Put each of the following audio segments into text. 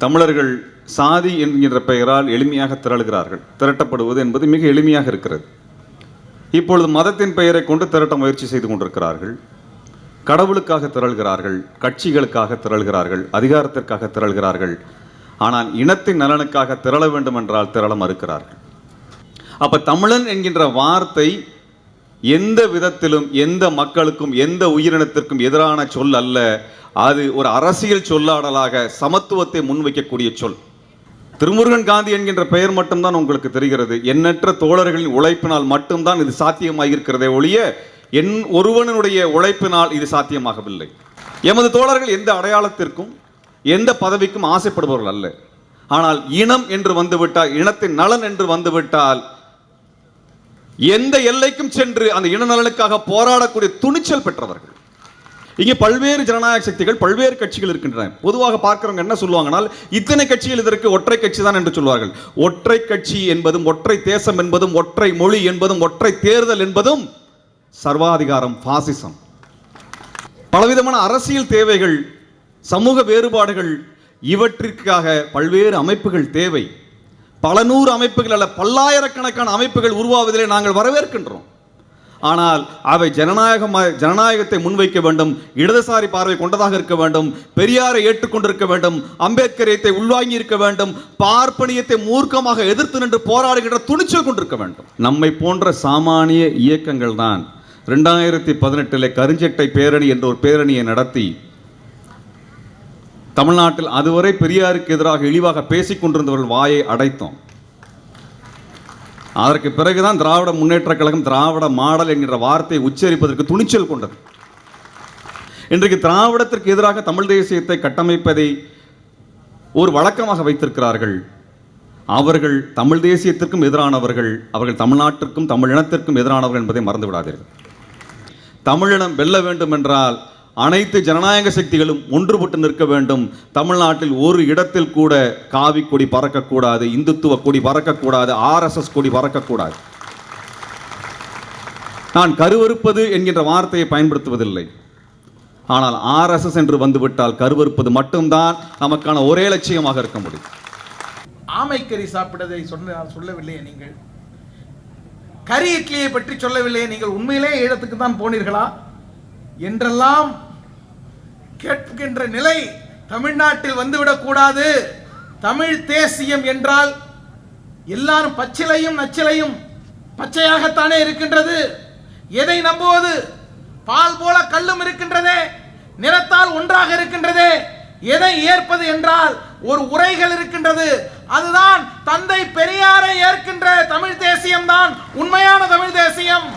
தமிழர்கள் சாதி என்கின்ற பெயரால் எளிமையாக திரட்டப்படுவது என்பது மிக எளிமையாக இருக்கிறது. இப்பொழுது மதத்தின் பெயரை கொண்டு திரட்ட முயற்சி செய்து கொண்டிருக்கிறார்கள். கடவுளுக்காக திரள்கிறார்கள், கட்சிகளுக்காக திரள்கிறார்கள், அதிகாரத்திற்காக திரள்கிறார்கள். ஆனால் இனத்தின் நலனுக்காக திரள வேண்டும் என்றால் திரள மறுக்கிறார்கள். அப்ப தமிழன் என்கின்ற வார்த்தை எந்த விதத்திலும் எந்த மக்களுக்கும் எந்த உயிரினத்திற்கும் எதிரான சொல் அல்ல. அது ஒரு அரசியல் சொல்லாடலாக சமத்துவத்தை முன்வைக்கக்கூடிய சொல். திருமுருகன் காந்தி என்கின்ற பெயர் மட்டும்தான் உங்களுக்கு தெரிகிறது. எண்ணற்ற தோழர்களின் உழைப்பினால் மட்டும்தான் இது சாத்தியமாகியிருக்கிறதே ஒழிய என் ஒருவனுடைய உழைப்பினால் இது சாத்தியமாகவில்லை. எமது தோழர்கள் எந்த அடையாளத்திற்கும் எந்த பதவிக்கும் ஆசைப்படுபவர்கள் அல்ல. ஆனால் இனம் என்று வந்துவிட்டால், இனத்தின் நலன் என்று வந்துவிட்டால், எந்த எல்லைக்கும் சென்று அந்த இன நலனுக்காக போராடக்கூடிய துணிச்சல் பெற்றவர்கள். இங்கே பல்வேறு ஜனநாயக சக்திகள், பல்வேறு கட்சிகள் இருக்கின்றன. பொதுவாக பார்க்கிறவங்க என்ன சொல்லுவாங்கன்னா, இத்தனை கட்சிகள் இதற்கு ஒற்றை கட்சி தான் என்று சொல்வார்கள். ஒற்றை கட்சி என்பதும், ஒற்றை தேசம் என்பதும், ஒற்றை மொழி என்பதும், ஒற்றை தேர்தல் என்பதும் சர்வாதிகாரம், பாசிசம். பலவிதமான அரசியல் தேவைகள், சமூக வேறுபாடுகள், இவற்றிற்காக பல்வேறு அமைப்புகள் தேவை. பல நூறு அமைப்புகள் அல்ல, பல்லாயிரக்கணக்கான அமைப்புகள் உருவாவதிலே நாங்கள் வரவேற்கின்றோம். ஆனால் அவை ஜனநாயகத்தை முன்வைக்க வேண்டும், இடதுசாரி பார்வை கொண்டதாக இருக்க வேண்டும், பெரியாரை ஏற்றுக்கொண்டிருக்க வேண்டும், அம்பேத்கரியத்தை உள்வாங்கி இருக்க வேண்டும், பார்ப்பனியத்தை மூர்க்கமாக எதிர்த்து நின்று போராடுகின்ற துணிச்சல் கொண்டிருக்க வேண்டும். நம்மை போன்ற சாமானிய இயக்கங்கள் தான் 2018 கருஞ்சட்டை பேரணி என்ற ஒரு பேரணியை நடத்தி தமிழ்நாட்டில் அதுவரை பெரியாருக்கு எதிராக இழிவாக பேசிக் கொண்டிருந்தவர்கள் வாயை அடைத்தோம். அதற்கு பிறகுதான் திராவிட முன்னேற்ற கழகம் திராவிட மாடல் என்கிற வார்த்தையை உச்சரிப்பதற்கு துணிச்சல் கொண்டது. இன்றைக்கு திராவிடத்திற்கு எதிராக தமிழ் தேசியத்தை கட்டமைப்பதை ஒரு வழக்கமாக வைத்திருக்கிறார்கள். அவர்கள் தமிழ் தேசியத்திற்கும் எதிரானவர்கள், அவர்கள் தமிழ்நாட்டிற்கும் தமிழினத்திற்கும் எதிரானவர்கள் என்பதை மறந்துவிடாதீர்கள். தமிழினம் வெல்ல வேண்டும் என்றால் அனைத்து ஜனநாயக சக்திகளும் ஒன்றுபட்டு நிற்க வேண்டும். தமிழ்நாட்டில் ஒரு இடத்தில் கூட காவி கொடி பறக்கக்கூடாது, இந்துத்துவ கொடி பறக்கக்கூடாது, RSS கொடி பறக்கக்கூடாது. நான் கருவறுப்பது என்கின்ற வார்த்தையை பயன்படுத்துவதில்லை. ஆனால் RSS என்று வந்துவிட்டால் கருவறுப்பது மட்டும்தான் நமக்கான ஒரே லட்சியமாக இருக்க முடியும். ஆமைக்கறி சாப்பிடுவதை சொல்லவில்லையே நீங்கள்? கறி இட்லியை பற்றி சொல்லவில்லையே நீங்கள்? உண்மையிலே ஈழத்துக்கு தான் போனீர்களா என்றெல்லாம் கேட்கின்ற நிலை தமிழ்நாட்டில் வந்துவிடக் கூடாது. தமிழ் தேசியம் என்றால் எல்லாரும் பச்சிலையும் நச்சிலையும் பச்சையாகத்தானே இருக்கின்றது. எதை நம்புவது? பால் போல கல்லும் இருக்கின்றதே, நிறத்தால் ஒன்றாக இருக்கின்றதே. எதை ஏற்பது என்றால் ஒரு உரைகள் இருக்கின்றது. அதுதான் தந்தை பெரியாரை ஏற்கின்ற தமிழ் தேசியம் தான் உண்மையான தமிழ் தேசியம்.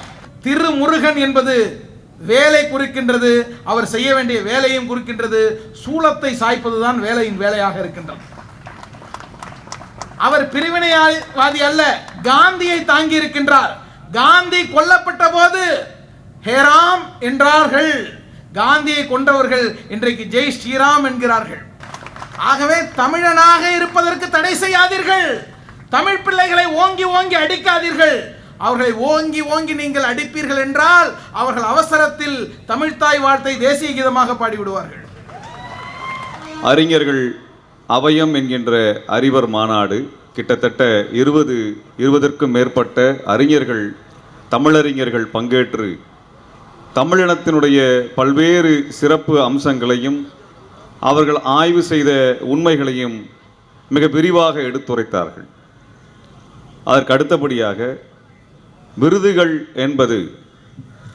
திருமுருகன் என்பது வேலை குறிக்கின்றது, அவர் செய்ய வேண்டிய வேலையும் குறிக்கின்றது. சூலத்தை சாய்ப்பதுதான் வேலையின் வேலையாக இருக்கின்றது. அவர் பிரிவினைவாதி அல்ல, காந்தியை தாங்கி இருக்கின்றார். காந்தி கொல்லப்பட்ட போது ஹேராம் என்றார்கள். காந்தியை கொண்டவர்கள் இன்றைக்கு ஜெய் ஸ்ரீராம் என்கிறார்கள். ஆகவே தமிழனாக இருப்பதற்கு தடை செய்யாதீர்கள். தமிழ் பிள்ளைகளை ஓங்கி ஓங்கி அடிக்காதீர்கள். அவர்களை ஓங்கி ஓங்கி நீங்கள் அடிப்பீர்கள் என்றால் அவர்கள் அவசரத்தில் தமிழ்தாய் வாழ்த்தை தேசிய கீதமாக பாடிவிடுவார்கள். அறிஞர்கள் அவையம் என்கின்ற அறிவர் மாநாடு கிட்டத்தட்ட 20க்கும் மேற்பட்ட அறிஞர்கள், தமிழறிஞர்கள் பங்கேற்று தமிழினத்தினுடைய பல்வேறு சிறப்பு அம்சங்களையும் அவர்கள் ஆய்வு செய்த உண்மைகளையும் மிக விரிவாக எடுத்துரைத்தார்கள். அதற்கு அடுத்தபடியாக விருதுகள் என்பது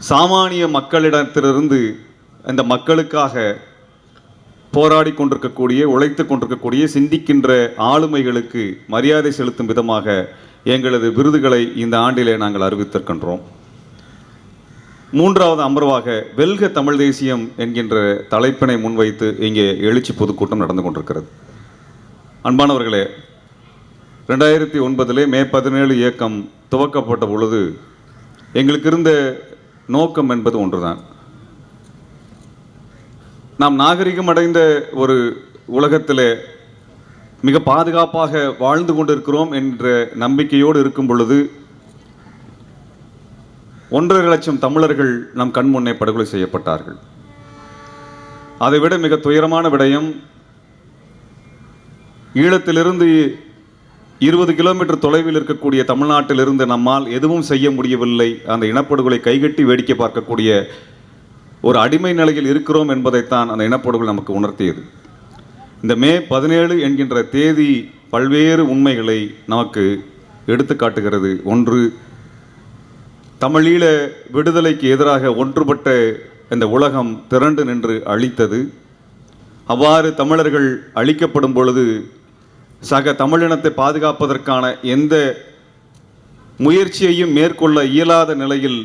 சாமானிய மக்களிடத்திலிருந்து இந்த மக்களுக்காக போராடி கொண்டிருக்கக்கூடிய, உழைத்து கொண்டிருக்கக்கூடிய, சிந்திக்கின்ற ஆளுமைகளுக்கு மரியாதை செலுத்தும் விதமாக எங்களது விருதுகளை இந்த ஆண்டிலே நாங்கள் அறிவித்திருக்கின்றோம். 3வது அமர்வாக வெல்க தமிழ் தேசியம் என்கின்ற தலைப்பினை முன்வைத்து இங்கே எழுச்சி பொதுக்கூட்டம் நடந்து கொண்டிருக்கிறது. அன்பானவர்களே, 2009 மே 17 இயக்கம் துவக்கப்பட்ட பொழுது எங்களுக்கு இருந்த நோக்கம் என்பது ஒன்றுதான். நாம் நாகரிகம் அடைந்த ஒரு உலகத்திலே மிக பாதுகாப்பாக வாழ்ந்து கொண்டிருக்கிறோம் என்ற நம்பிக்கையோடு இருக்கும் பொழுது 1.5 லட்சம் தமிழர்கள் நம் கண் முன்னே படுகொலை செய்யப்பட்டார்கள். அதைவிட மிக துயரமான விடயம், ஈழத்திலிருந்து 20 கிலோமீட்டர் தொலைவில் இருக்கக்கூடிய தமிழ்நாட்டிலிருந்து நம்மால் எதுவும் செய்ய முடியவில்லை, அந்த இனப்படுகொலை கைகட்டி வேடிக்கை பார்க்கக்கூடிய ஒரு அடிமை நிலையில் இருக்கிறோம் என்பதைத்தான் அந்த இனப்படுகொலை நமக்கு உணர்த்தியது. இந்த மே 17 என்கின்ற தேதி பல்வேறு உண்மைகளை நமக்கு எடுத்து காட்டுகிறது. ஒன்று, தமிழீழ விடுதலைக்கு எதிராக ஒன்றுபட்ட இந்த உலகம் திரண்டு நின்று அழித்தது. அவ்வாறு தமிழர்கள் அழிக்கப்படும் பொழுது சக தமிழினத்தை பாதுகாப்பதற்கான எந்த முயற்சியையும் மேற்கொள்ள இயலாத நிலையில்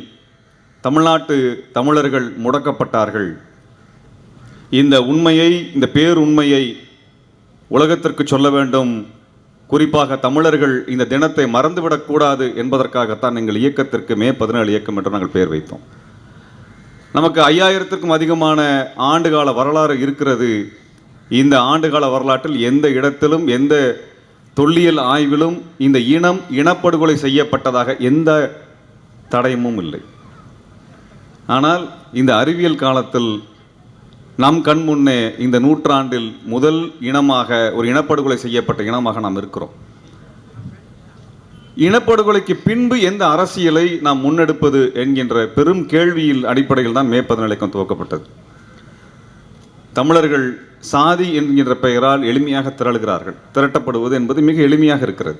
தமிழ்நாட்டு தமிழர்கள் முடக்கப்பட்டார்கள். இந்த உண்மையை, இந்த பேருண்மையை உலகத்திற்கு சொல்ல வேண்டும். குறிப்பாக தமிழர்கள் இந்த தினத்தை மறந்துவிடக்கூடாது என்பதற்காகத்தான் எங்கள் இயக்கத்திற்கு மே 17 இயக்கம் என்று நாங்கள் பெயர் வைத்தோம். நமக்கு 5000க்கும் அதிகமான ஆண்டுகால வரலாறு இருக்கிறது. இந்த ஆண்டுகால வரலாற்றில் எந்த இடத்திலும் எந்த தொல்லியல் ஆய்விலும் இந்த இனப்படுகொலை செய்யப்பட்டதாக எந்த தடயமும் இல்லை. ஆனால் இந்த அறிவியல் காலத்தில் நம் கண் முன்னே இந்த நூற்றாண்டில் முதல் இனமாக, ஒரு இனப்படுகொலை செய்யப்பட்ட இனமாக நாம் இருக்கிறோம். இனப்படுகொலைக்கு பின்பு எந்த அரசியலை நாம் முன்னெடுப்பது என்கின்ற பெரும் கேள்வியில் அடிப்படையில் தான் மே 17 இயக்கம் துவக்கப்பட்டது. தமிழர்கள் சாதி என்கின்ற பெயரால் எளிமையாக திரளுகிறார்கள். திரட்டப்படுவது என்பது மிக எளிமையாக இருக்கிறது.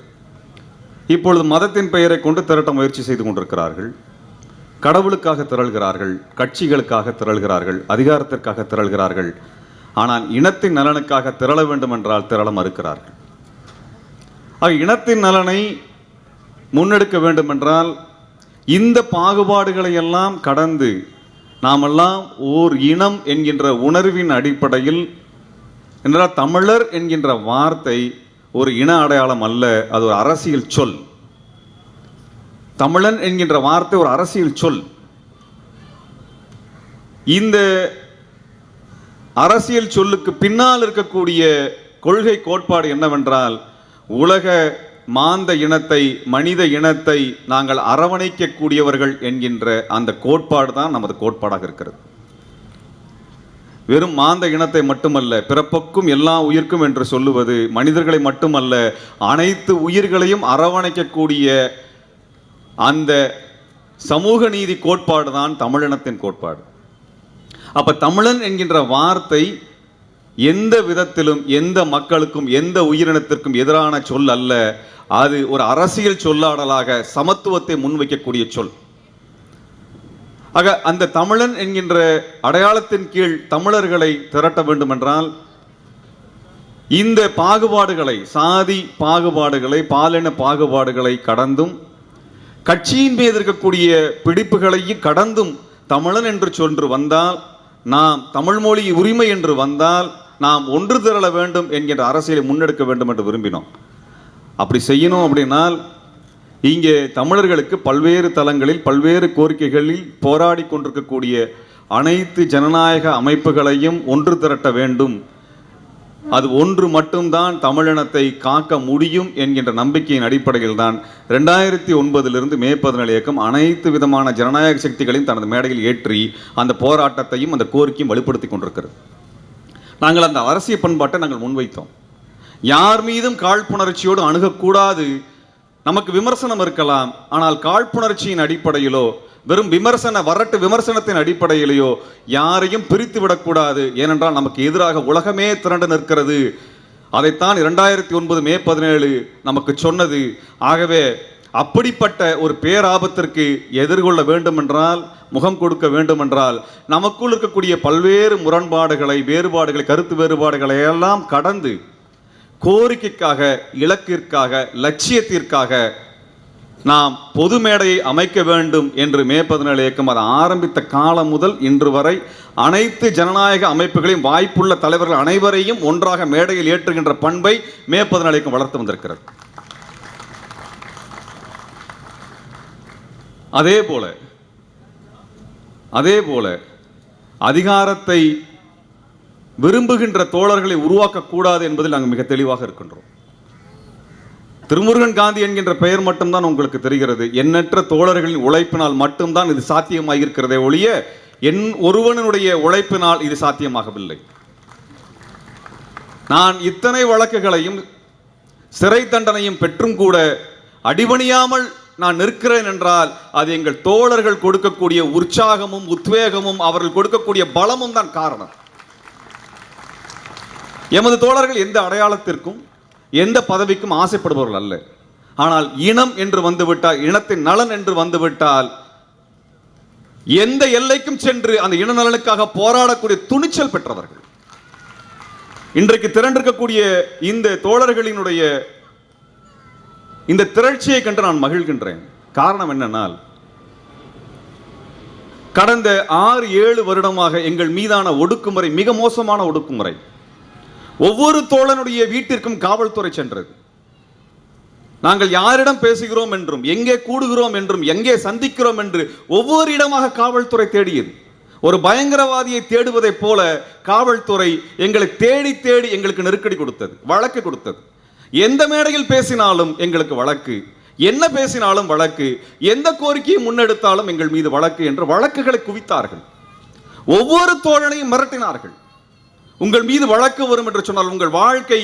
இப்பொழுது மதத்தின் பெயரை கொண்டு திரட்ட முயற்சி செய்து கொண்டிருக்கிறார்கள். கடவுளுக்காக திரள்கிறார்கள், கட்சிகளுக்காக திரள்கிறார்கள், அதிகாரத்திற்காக திரள்கிறார்கள். ஆனால் இனத்தின் நலனுக்காக திரள வேண்டும் என்றால் திரள மறுக்கிறார்கள். ஆக இனத்தின் நலனை முன்னெடுக்க வேண்டும் என்றால் இந்த பாகுபாடுகளை எல்லாம் கடந்து நாமெல்லாம் ஓர் இனம் என்கின்ற உணர்வின் அடிப்படையில், என்றால் தமிழர் என்கின்ற வார்த்தை ஒரு இன அடையாளம் அல்ல, அது ஒரு அரசியல் சொல். தமிழன் என்கின்ற வார்த்தை ஒரு அரசியல் சொல். இந்த அரசியல் சொல்லுக்கு பின்னால் இருக்கக்கூடிய கொள்கை கோட்பாடு என்னவென்றால், உலக மாந்த இனத்தை, மனித இனத்தை நாங்கள் அரவணைக்கக்கூடியவர்கள் என்கின்ற அந்த கோட்பாடு தான் நமது கோட்பாடாக இருக்கிறது. வெறும் மாந்த இனத்தை மட்டுமல்ல, பிறப்புக்கும் எல்லா உயிர்க்கும் என்று சொல்லுவது மனிதர்களை மட்டுமல்ல, அனைத்து உயிர்களையும் அரவணைக்கக்கூடிய அந்த சமூக நீதி கோட்பாடு தான் தமிழினத்தின் கோட்பாடு. அப்ப தமிழன் என்கின்ற வார்த்தை எந்த விதத்திலும் எந்த மக்களுக்கும் எந்த உயிரினத்திற்கும் எதிரான சொல் அல்ல. அது ஒரு அரசியல் சொல்லாடலாக சமத்துவத்தை முன்வைக்கக்கூடிய சொல். ஆக அந்த தமிழன் என்கின்ற அடையாளத்தின் கீழ் தமிழர்களை திரட்ட வேண்டும் என்றால் இந்த பாகுபாடுகளை, சாதி பாகுபாடுகளை, பாலின பாகுபாடுகளை கடந்தும், கட்சியின் மீது இருக்கக்கூடிய பிடிப்புகளையும் கடந்தும் தமிழன் என்று சொன்று வந்தால், நாம் தமிழ் மொழி உரிமை என்று வந்தால் நாம் ஒன்று திரள வேண்டும் என்கின்ற அரசியலை முன்னெடுக்க வேண்டும் என்று விரும்பினோம். அப்படி செய்யணும் அப்படின்னால் இங்கே தமிழர்களுக்கு பல்வேறு தளங்களில் பல்வேறு கோரிக்கைகளில் போராடி கொண்டிருக்கக்கூடிய அனைத்து ஜனநாயக அமைப்புகளையும் ஒன்று திரட்ட வேண்டும். அது ஒன்று மட்டும்தான் தமிழினத்தை காக்க முடியும் என்கின்ற நம்பிக்கையின் அடிப்படையில் தான் 2009 மே 17 இயக்கம் அனைத்து விதமான ஜனநாயக சக்திகளையும் தனது மேடையில் ஏற்றி அந்த போராட்டத்தையும் அந்த கோரிக்கையும் வலுப்படுத்தி கொண்டிருக்கிறது. நாங்கள் அந்த அரசியல் பண்பாட்டை நாங்கள் முன்வைத்தோம். யார் மீதும் காழ்ப்புணர்ச்சியோடு அணுகக்கூடாது. நமக்கு விமர்சனம் இருக்கலாம், ஆனால் காழ்ப்புணர்ச்சியின் அடிப்படையிலோ வெறும் வரட்டு விமர்சனத்தின் அடிப்படையிலேயோ யாரையும் பிரித்து விடக்கூடாது. ஏனென்றால் நமக்கு எதிராக உலகமே திரண்டு நிற்கிறது. அதைத்தான் 2009 மே 17 நமக்கு சொன்னது. ஆகவே அப்படிப்பட்ட ஒரு பேராபத்திற்கு எதிர்கொள்ள வேண்டும் என்றால், முகம் கொடுக்க வேண்டும் என்றால், நமக்குள் இருக்கக்கூடிய பல்வேறு முரண்பாடுகளை, வேறுபாடுகளை, கருத்து வேறுபாடுகளை எல்லாம் கடந்து கோரிக்கைக்காக, இலக்கிற்காக, லட்சியத்திற்காக நாம் பொது மேடையை அமைக்க வேண்டும் என்று மே 17 இயக்கம் அதை ஆரம்பித்த காலம் முதல் இன்று வரை அனைத்து ஜனநாயக அமைப்புகளையும், வாய்ப்புள்ள தலைவர்கள் அனைவரையும் ஒன்றாக மேடையில் ஏற்றுகின்ற பண்பை மே 17 இயக்கம் வளர்த்து வந்திருக்கிறது. அதே போல அதிகாரத்தை விரும்புகின்ற தோழர்களை உருவாக்கக்கூடாது என்பதில் நாங்கள் மிக தெளிவாக இருக்கின்றோம். திருமுருகன் காந்தி என்கின்ற பெயர் மட்டும்தான் உங்களுக்கு தெரிகிறது. எண்ணற்ற தோழர்களின் உழைப்பினால் மட்டும்தான் இது சாத்தியமாகியிருக்கிறதே ஒழிய ஒருவனுடைய உழைப்பினால் இது சாத்தியமாகவில்லை. நான் இத்தனை வழக்குகளையும் சிறை தண்டனையும் பெற்றும் கூட அடிபணியாமல் நான் நிற்கிறேன் என்றால் அது எங்கள் தோழர்கள் கொடுக்கக்கூடிய உற்சாகமும் உத்வேகமும் அவர்கள் கொடுக்கக்கூடிய பலமும் தான் காரணம். எமது தோழர்கள் எந்த அடையாளத்திற்கும் எந்த பதவிக்கும் ஆசைப்படுபவர்கள் அல்ல. ஆனால் இனம் என்று வந்துவிட்டால், இனத்தின் நலன் என்று வந்துவிட்டால் எந்த எல்லைக்கும் சென்று அந்த இன நலனுக்காக போராடக்கூடிய துணிச்சல் பெற்றவர்கள். இன்றைக்கு திரண்டிருக்கக்கூடிய இந்த தோழர்களினுடைய இந்த திரட்சியை கண்டு நான் மகிழ்கின்றேன். காரணம் என்னென்னால், கடந்த 6-7 வருடமாக எங்கள் மீதான ஒடுக்குமுறை மிக மோசமான ஒடுக்குமுறை. ஒவ்வொரு தோழனுடைய வீட்டிற்கும் காவல்துறை சென்றது. நாங்கள் யாரிடம் பேசுகிறோம் என்றும், எங்கே கூடுகிறோம் என்றும், எங்கே சந்திக்கிறோம் என்று ஒவ்வொரு இடமாக காவல்துறை தேடியது. ஒரு பயங்கரவாதியை தேடுவதைப் போல காவல்துறை எங்களை தேடி தேடி எங்களுக்கு நெருக்கடி கொடுத்தது, வழக்கு கொடுத்தது. எந்த மேடையில் பேசினாலும் எங்களுக்கு வழக்கு, என்ன பேசினாலும் வழக்கு, எந்த கோரிக்கையை முன்னெடுத்தாலும் எங்கள் மீது வழக்கு என்று வழக்குகளை குவித்தார்கள். ஒவ்வொரு தோழனையும் மிரட்டினார்கள். உங்கள் மீது வழக்கு வரும் என்று சொன்னால் உங்கள் வாழ்க்கை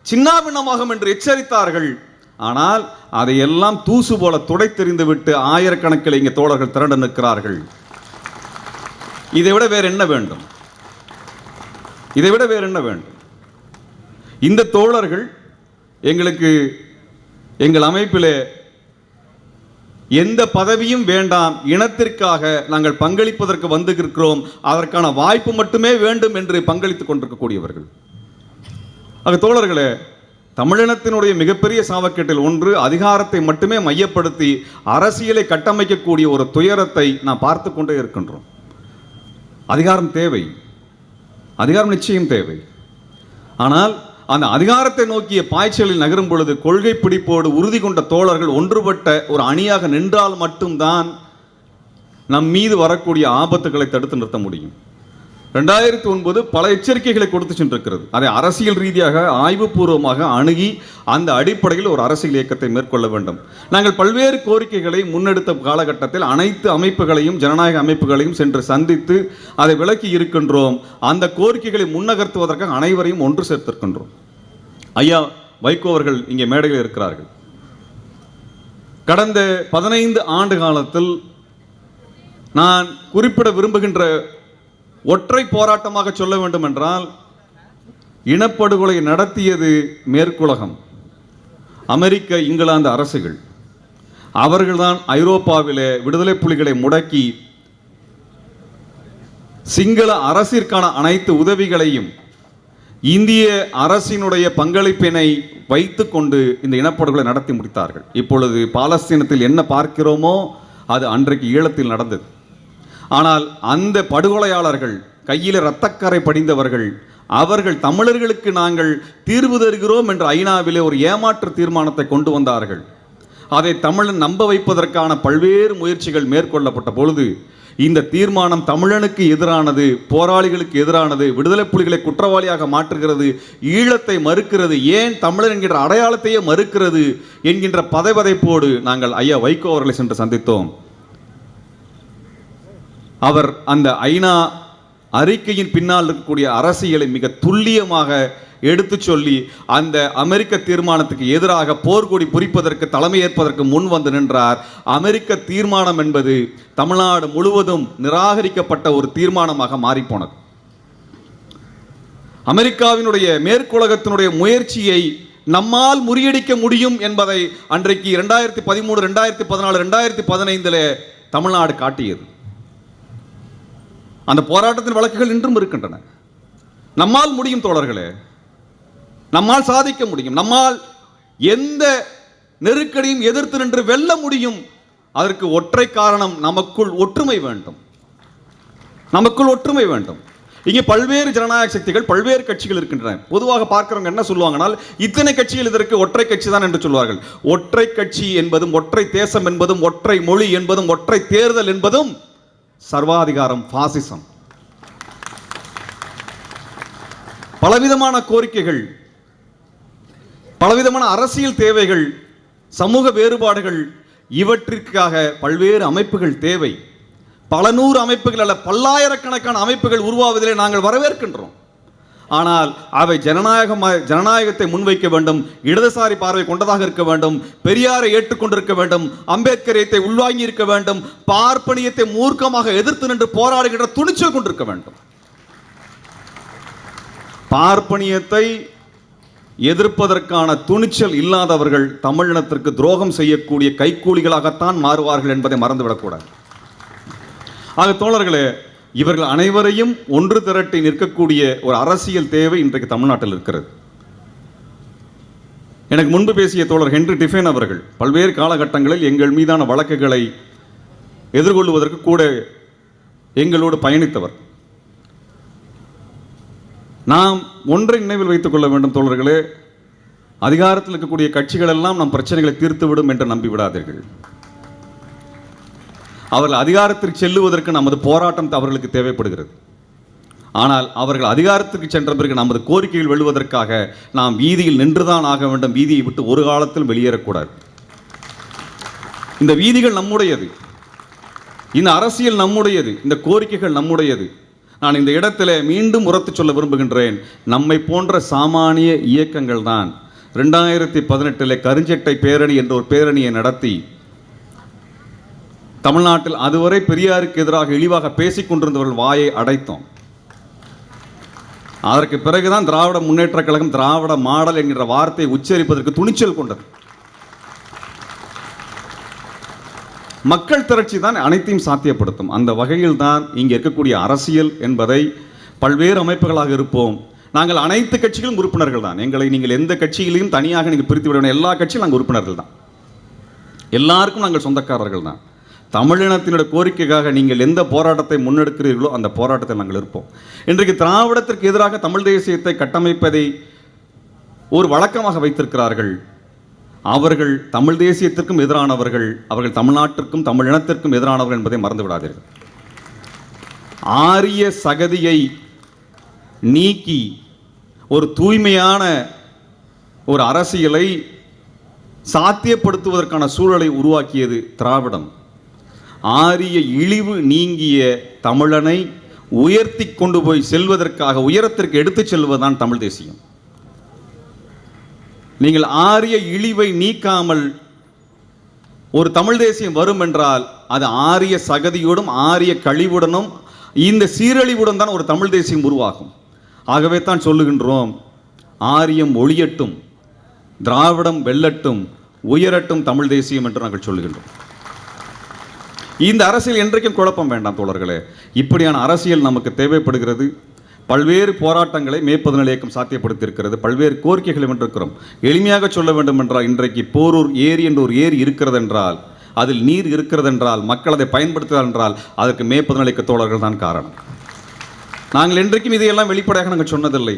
சின்னாபின்னமாகும் என்று எச்சரித்தார்கள். ஆனால் அதையெல்லாம் தூசு போல துடைத்தெறிந்து விட்டு ஆயிரக்கணக்கில் இங்கே தோழர்கள் திரண்டு நிற்கிறார்கள். இதைவிட வேறு என்ன வேண்டும்? இதைவிட வேறு என்ன வேண்டும்? இந்த தோழர்கள் எங்களுக்கு எங்கள் அமைப்பிலே எந்த பதவியும் வேண்டாம், இனத்திற்காக நாங்கள் பங்களிப்பதற்கு வந்திருக்கிறோம், அதற்கான வாய்ப்பு மட்டுமே வேண்டும் என்று பங்களித்துக் கொண்டிருக்கக்கூடியவர்கள். ஆக தோழர்களே, தமிழினத்தினுடைய மிகப்பெரிய சாவக்கேட்டில் ஒன்று அதிகாரத்தை மட்டுமே மையப்படுத்தி அரசியலை கட்டமைக்கக்கூடிய ஒரு துயரத்தை நாம் பார்த்து கொண்டே இருக்கின்றோம். அதிகாரம் தேவை, அதிகாரம் நிச்சயம் தேவை. ஆனால் அந்த அதிகாரத்தை நோக்கிய பாய்ச்சலில் நகரும் பொழுது கொள்கை பிடிப்போடு உறுதி கொண்ட தோழர்கள் ஒன்றுபட்ட ஒரு அணியாக நின்றால் மட்டும்தான் நம் மீது வரக்கூடிய ஆபத்துகளை தடுத்து நிறுத்த முடியும். 2009 பல எச்சரிக்கைகளை கொடுத்து சென்றிருக்கிறது. அதை அரசியல் ரீதியாக ஆய்வுபூர்வமாக அணுகி அந்த அடிப்படையில் ஒரு அரசியல் இயக்கத்தை மேற்கொள்ள வேண்டும். நாங்கள் பல்வேறு கோரிக்கைகளை முன்னெடுத்த காலகட்டத்தில் அனைத்து அமைப்புகளையும் ஜனநாயக அமைப்புகளையும் சென்று சந்தித்து அதை விலக்கி இருக்கின்றோம். அந்த கோரிக்கைகளை முன்னகர்த்துவதற்காக அனைவரையும் ஒன்று சேர்த்திருக்கின்றோம். ஐயா வைகோ அவர்கள் இங்கே மேடையில் இருக்கிறார்கள். கடந்த 15 ஆண்டு காலத்தில் நான் குறிப்பிட விரும்புகின்ற ஒற்றை போராட்டமாக சொல்ல வேண்டும் என்றால், இனப்படுகொலை நடத்தியது மேற்குலகம், அமெரிக்க இங்கிலாந்து அரசுகள். அவர்கள்தான் ஐரோப்பாவிலே விடுதலை புலிகளை முடக்கி சிங்கள அரசிற்கான அனைத்து உதவிகளையும் இந்திய அரசினுடைய பங்களிப்பினை வைத்துக்கொண்டு இந்த இனப்படுகொலை நடத்தி முடித்தார்கள். இப்பொழுது பாலஸ்தீனத்தில் என்ன பார்க்கிறோமோ அது அன்றைக்கு ஈழத்தில் நடந்தது. ஆனால் அந்த படுகொலையாளர்கள் கையில் இரத்தக்கரை படிந்தவர்கள், அவர்கள் தமிழர்களுக்கு நாங்கள் தீர்வு தருகிறோம் என்று ஐநாவிலே ஒரு ஏமாற்று தீர்மானத்தை கொண்டு வந்தார்கள். அதை தமிழன் நம்ப வைப்பதற்கான பல்வேறு முயற்சிகள் மேற்கொள்ளப்பட்ட பொழுது இந்த தீர்மானம் தமிழனுக்கு எதிரானது, போராளிகளுக்கு எதிரானது, விடுதலை புலிகளை குற்றவாளியாக மாற்றுகிறது, ஈழத்தை மறுக்கிறது, ஏன் தமிழர் என்கின்ற அடையாளத்தையே மறுக்கிறது என்கின்ற பதைபதைப்போடு நாங்கள் ஐயா வைகோ அவர்களை சென்று சந்தித்தோம். அவர் அந்த ஐநா அறிக்கையின் பின்னால் இருக்கக்கூடிய அரசியலை மிக துல்லியமாக எடுத்து சொல்லி அந்த அமெரிக்க தீர்மானத்துக்கு எதிராக போர்க்கொடி புரிப்பதற்கு தலைமை ஏற்பதற்கு முன் வந்து நின்றார். அமெரிக்க தீர்மானம் என்பது தமிழ்நாடு முழுவதும் நிராகரிக்கப்பட்ட ஒரு தீர்மானமாக மாறிப்போனது. அமெரிக்காவினுடைய மேற்குலகத்தினுடைய முயற்சியை நம்மால் முறியடிக்க முடியும் என்பதை அன்றைக்கு 2013, 2014, 2015 தமிழ்நாடு காட்டியது. அந்த போராட்டத்தின் வழக்குகள் இன்றும் இருக்கின்றன. நம்மால் முடியும் தோழர்களே, நம்மால் சாதிக்க முடியும், நம்மால் எந்த நெருக்கடியும் எதிர்த்து நின்று வெல்ல முடியும். அதற்கு ஒற்றை காரணம், நமக்குள் ஒற்றுமை வேண்டும். நமக்குள் ஒற்றுமை வேண்டும். இங்கே பல்வேறு ஜனநாயக சக்திகள், பல்வேறு கட்சிகள் இருக்கின்றன. பொதுவாக பார்க்கிறவங்க என்ன சொல்லுவாங்கனால், இத்தனை கட்சிகள் இதற்கு ஒற்றை கட்சி தான் என்று சொல்வார்கள். ஒற்றை கட்சி என்பதும், ஒற்றை தேசம் என்பதும், ஒற்றை மொழி என்பதும், ஒற்றை தேர்தல் என்பதும் சர்வாதிகாரம், பாசிசம். பலவிதமான கோரிக்கைகள், பலவிதமான அரசியல் தேவைகள், சமூக வேறுபாடுகள், இவற்றிற்காக பல்வேறு அமைப்புகள் தேவை. பல நூறு அமைப்புகள் அல்ல, பல்லாயிரக்கணக்கான அமைப்புகள் உருவாவதிலே நாங்கள் வரவேற்கின்றோம். ஆனால் அவை ஜனநாயகத்தை முன்வைக்க வேண்டும், இடதுசாரி பார்வை கொண்டதாக இருக்க வேண்டும், பெரியாரை ஏற்றுக்கொண்டிருக்க வேண்டும், அம்பேத்கரியத்தை உள்வாங்கி இருக்க வேண்டும், பார்ப்பனியத்தை மூர்க்கமாக எதிர்த்து நின்று போராடுகின்ற துணிச்சல் கொண்டிருக்க வேண்டும். பார்ப்பனியத்தை எதிர்ப்பதற்கான துணிச்சல் இல்லாதவர்கள் தமிழினத்திற்கு துரோகம் செய்யக்கூடிய கைக்கூலிகளாகத்தான் மாறுவார்கள் என்பதை மறந்துவிடக்கூடாது. ஆக தோழர்களே, இவர்கள் அனைவரையும் ஒன்று திரட்டி நிற்கக்கூடிய ஒரு அரசியல் தேவை இன்றைக்கு தமிழ்நாட்டில் இருக்கிறது. எனக்கு முன்பு பேசிய தோழர் ஹென்றி டிஃபேன் அவர்கள் பல்வேறு காலகட்டங்களில் எங்கள் மீதான வழக்குகளை எதிர்கொள்வதற்கு கூட எங்களோடு பயணித்தவர். நாம் ஒன்றை நினைவில் வைத்துக் கொள்ள வேண்டும் தோழர்களே, அதிகாரத்தில் இருக்கக்கூடிய கட்சிகள் எல்லாம் நம் பிரச்சனைகளை தீர்த்துவிடும் என்று நம்பிவிடாதீர்கள். அவர்கள் அதிகாரத்திற்கு செல்லுவதற்கு நமது போராட்டம் அவர்களுக்கு தேவைப்படுகிறது. ஆனால் அவர்கள் அதிகாரத்திற்கு சென்ற பிறகு நமது கோரிக்கைகள் வெல்லுவதற்காக நாம் வீதியில் நின்றுதான் ஆக வேண்டும். வீதியை விட்டு ஒரு காலத்தில் வெளியேறக்கூடாது. இந்த வீதிகள் நம்முடையது, இந்த அரசியல் நம்முடையது, இந்த கோரிக்கைகள் நம்முடையது. நான் இந்த இடத்துல மீண்டும் உரத்து சொல்ல விரும்புகின்றேன், நம்மை போன்ற சாமானிய இயக்கங்கள் தான் 2018 கருஞ்சட்டை பேரணி என்ற ஒரு பேரணியை நடத்தி தமிழ்நாட்டில் அதுவரை பெரியாருக்கு எதிராக இழிவாக பேசிக் கொண்டிருந்தவர்கள் வாயை அடைத்தோம். அதற்கு பிறகுதான் திராவிட முன்னேற்ற கழகம் திராவிட மாடல் என்கிற வார்த்தையை உச்சரிப்பதற்கு துணிச்சல் கொண்டது. மக்கள் திரட்சி தான் அனைத்தையும் சாத்தியப்படுத்தும். அந்த வகையில் தான் இங்கே இருக்கக்கூடிய அரசியல் என்பதை பல்வேறு அமைப்புகளாக இருப்போம். நாங்கள் அனைத்து கட்சிகளும் உறுப்பினர்கள் தான். எங்களை நீங்கள் எந்த கட்சியிலையும் தனியாக நீங்கள் பிரித்து விட வேண்டிய, எல்லா கட்சியும் நாங்கள் உறுப்பினர்கள் தான். எல்லாருக்கும் நாங்கள் சொந்தக்காரர்கள் தான். தமிழினத்தினுடைய கோரிக்கைக்காக நீங்கள் எந்த போராட்டத்தை முன்னெடுக்கிறீர்களோ அந்த போராட்டத்தில் நாங்கள் இருப்போம். இன்றைக்கு திராவிடத்திற்கு எதிராக தமிழ் தேசியத்தை கட்டமைப்பதை ஒரு வழக்கமாக வைத்திருக்கிறார்கள். அவர்கள் தமிழ் தேசியத்திற்கும் எதிரானவர்கள், அவர்கள் தமிழ்நாட்டிற்கும் தமிழினத்திற்கும் எதிரானவர்கள் என்பதை மறந்து விடாதீர்கள். ஆரிய சகதியை நீக்கி ஒரு தூய்மையான ஒரு அரசியலை சாத்தியப்படுத்துவதற்கான சூழலை உருவாக்கியது திராவிடம். ஆரிய இழிவு நீங்கிய தமிழனை உயர்த்தி கொண்டு போய் செல்வதற்காக உயரத்திற்கு எடுத்துச் செல்வதுதான் தமிழ் தேசியம். நீங்கள் ஆரிய இழிவை நீக்காமல் ஒரு தமிழ் தேசியம் வரும் என்றால் அது ஆரிய சகதியோடும் ஆரிய கழிவுடனும் இந்த சீரழிவுடன் தான் ஒரு தமிழ் தேசியம் உருவாகும். ஆகவே தான் சொல்லுகின்றோம், ஆரியம் ஒழியட்டும், திராவிடம் வெல்லட்டும், உயரட்டும் தமிழ் தேசியம் என்று நாங்கள் சொல்லுகின்றோம். இந்த அரசியல் என்றைக்கும் குழப்பம் வேண்டாம் தோழர்களே. இப்படியான அரசியல் நமக்கு தேவைப்படுகிறது. பல்வேறு போராட்டங்களை மே 17 இயக்கம் சாத்தியப்படுத்தியிருக்கிறது. பல்வேறு கோரிக்கைகளை வென்றிருக்கிறோம். எளிமையாக சொல்ல வேண்டும் என்றால், இன்றைக்கு போரூர் ஏரி என்ற ஒரு ஏரி இருக்கிறது என்றால், அதில் நீர் இருக்கிறது என்றால், மக்கள் அதை பயன்படுத்துகிறார் என்றால் அதற்கு மே 17 இயக்க தோழர்கள் தான் காரணம். நாங்கள் என்றைக்கும் இதையெல்லாம் வெளிப்படையாக நாங்கள் சொன்னதில்லை.